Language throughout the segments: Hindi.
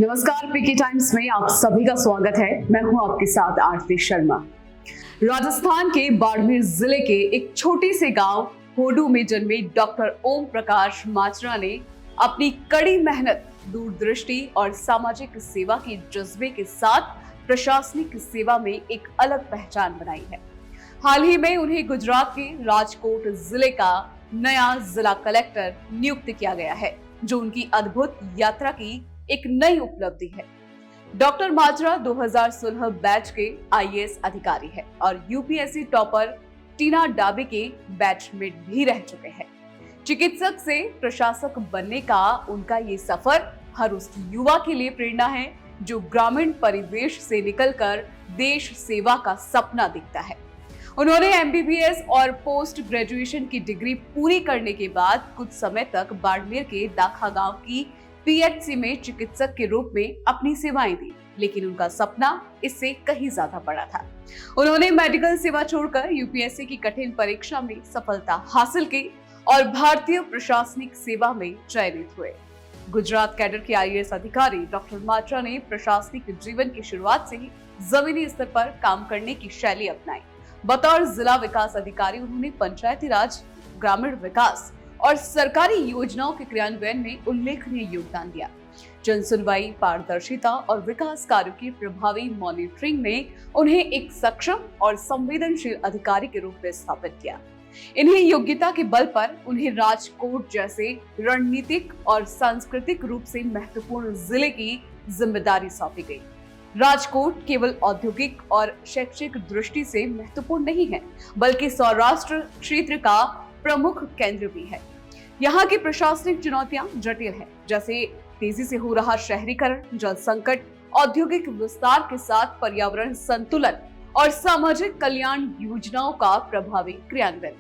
नमस्कार, पीके टाइम्स में आप सभी का स्वागत है। मैं हूं आपके साथ आरती शर्मा। राजस्थान के बाड़मेर जिले के एक छोटे से गांव होडू में जन्मे डॉक्टर ओम प्रकाश माचरा ने अपनी कड़ी मेहनत, दूरदृष्टि और सामाजिक सेवा के जज्बे के साथ प्रशासनिक सेवा में एक अलग पहचान बनाई है। हाल ही में उन्हें गुजरात के राजकोट जिले का नया जिला कलेक्टर नियुक्त किया गया है, जो उनकी अद्भुत यात्रा की एक नई उपलब्धि है। डॉक्टर माचरा 2016 बैच के आईएएस अधिकारी है और यूपीएससी टॉपर टीना डाबी के बैचमेट भी रह चुके हैं। चिकित्सक से प्रशासक बनने का उनका ये सफर हर उस युवा के लिए प्रेरणा है जो ग्रामीण परिवेश से निकलकर देश सेवा का सपना दिखता है। उन्होंने एमबीबीएस और पोस्ट ग्रेजुएशन की डिग्री पूरी करने के बाद कुछ समय तक बाड़मेर के दाखा गांव की पीएचसी में चिकित्सक के रूप में अपनी सेवाएं दी, लेकिन उनका सपना इससे कहीं ज्यादा बड़ा था। उन्होंने मेडिकल सेवा छोड़कर यूपीएससी की कठिन परीक्षा में सफलता हासिल की और भारतीय प्रशासनिक सेवा में चयनित हुए। गुजरात कैडर के आईएएस अधिकारी डॉक्टर माचरा ने प्रशासनिक जीवन की शुरुआत से ही जमीनी स्तर पर काम करने की शैली अपनाई। बतौर जिला विकास अधिकारी उन्होंने पंचायती राज, ग्रामीण विकास और सरकारी योजनाओं के क्रियान्वयन में उल्लेखनीय योगदान दिया। जन सुनवाई, पारदर्शिता और विकास कार्यों की प्रभावी मॉनिटरिंग ने उन्हें एक सक्षम और संवेदनशील अधिकारी के रूप में स्थापित किया। इन्हीं योग्यता के बल पर उन्हें राजकोट जैसे रणनीतिक और सांस्कृतिक रूप से महत्वपूर्ण जिले की जिम्मेदारी सौंपी गई। राजकोट केवल औद्योगिक और शैक्षिक दृष्टि से महत्वपूर्ण नहीं है, बल्कि सौराष्ट्र क्षेत्र का प्रमुख केंद्र भी है। यहाँ की प्रशासनिक चुनौतियां जटिल हैं, जैसे तेजी से हो रहा शहरीकरण, जल संकट, औद्योगिक विस्तार के साथ पर्यावरण संतुलन और सामाजिक कल्याण योजनाओं का प्रभावी क्रियान्वयन।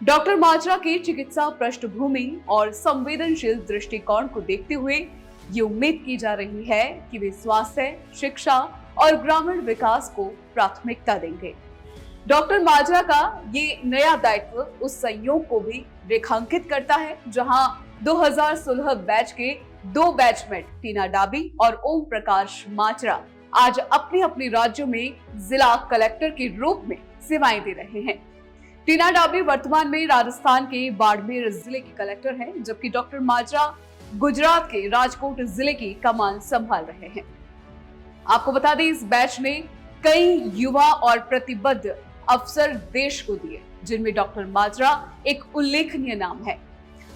डॉक्टर माचरा की चिकित्सा पृष्ठभूमि और संवेदनशील दृष्टिकोण को देखते हुए ये उम्मीद की जा रही है कि वे स्वास्थ्य, शिक्षा और ग्रामीण विकास को प्राथमिकता देंगे। डॉक्टर माचरा का ये नया दायित्व उस संयोग को भी रेखांकित करता है जहां 2016 बैच के दो बैचमेट टीना डाबी और ओम प्रकाश माचरा आज अपने अपने राज्यों में जिला कलेक्टर के रूप में सेवाएं दे रहे हैं। टीना डाबी वर्तमान में राजस्थान के बाड़मेर जिले के कलेक्टर हैं, जबकि डॉक्टर माचरा गुजरात के राजकोट जिले की कमान संभाल रहे हैं। आपको बता दें, इस बैच ने कई युवा और प्रतिबद्ध अफसर देश को दिए, जिनमें डॉक्टर माचरा एक उल्लेखनीय नाम है।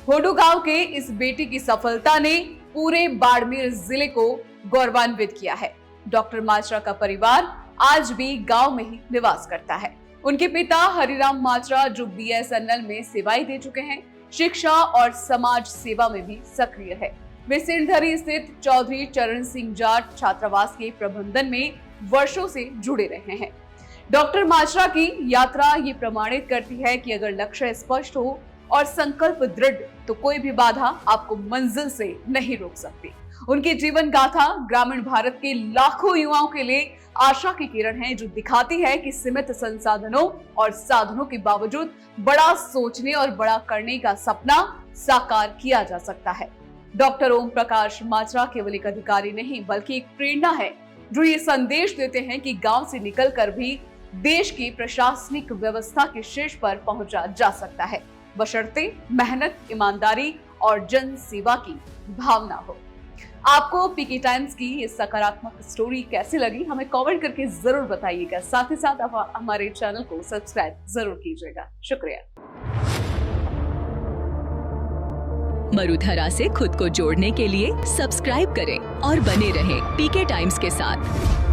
होडू गांव के इस बेटे की सफलता ने पूरे बाड़मेर जिले को गौरवान्वित किया है। डॉक्टर माचरा का परिवार आज भी गांव में ही निवास करता है। उनके पिता हरिराम माचरा, जो बीएसएनएल में सेवाएं दे चुके हैं, शिक्षा और समाज सेवा में भी सक्रिय है। वे सिरधरी स्थित चौधरी चरण सिंह जाट छात्रावास के प्रबंधन में वर्षों से जुड़े रहे हैं। डॉक्टर माचरा की यात्रा ये प्रमाणित करती है कि अगर लक्ष्य स्पष्ट हो और संकल्प दृढ़, तो कोई भी बाधा आपको मंजिल से नहीं रोक सकती। उनकी जीवन गाथा ग्रामीण भारत के लाखों युवाओं के लिए आशा की किरण है, जो दिखाती है कि सीमित संसाधनों और साधनों के बावजूद बड़ा सोचने और बड़ा करने का सपना साकार किया जा सकता है। डॉक्टर ओम प्रकाश माचरा केवल एक अधिकारी नहीं, बल्कि एक प्रेरणा है, जो ये संदेश देते हैं कि गांव से निकलकर भी देश की प्रशासनिक व्यवस्था के शीर्ष पर पहुंचा जा सकता है, बशर्ते मेहनत, ईमानदारी और जन सेवा की भावना हो। आपको पीके टाइम्स की ये सकारात्मक स्टोरी कैसी लगी, हमें कमेंट करके जरूर बताइएगा। साथ ही साथ आप हमारे चैनल को सब्सक्राइब जरूर कीजिएगा। शुक्रिया। मरुधरा से खुद को जोड़ने के लिए सब्सक्राइब करें और बने रहें पीके टाइम्स के साथ।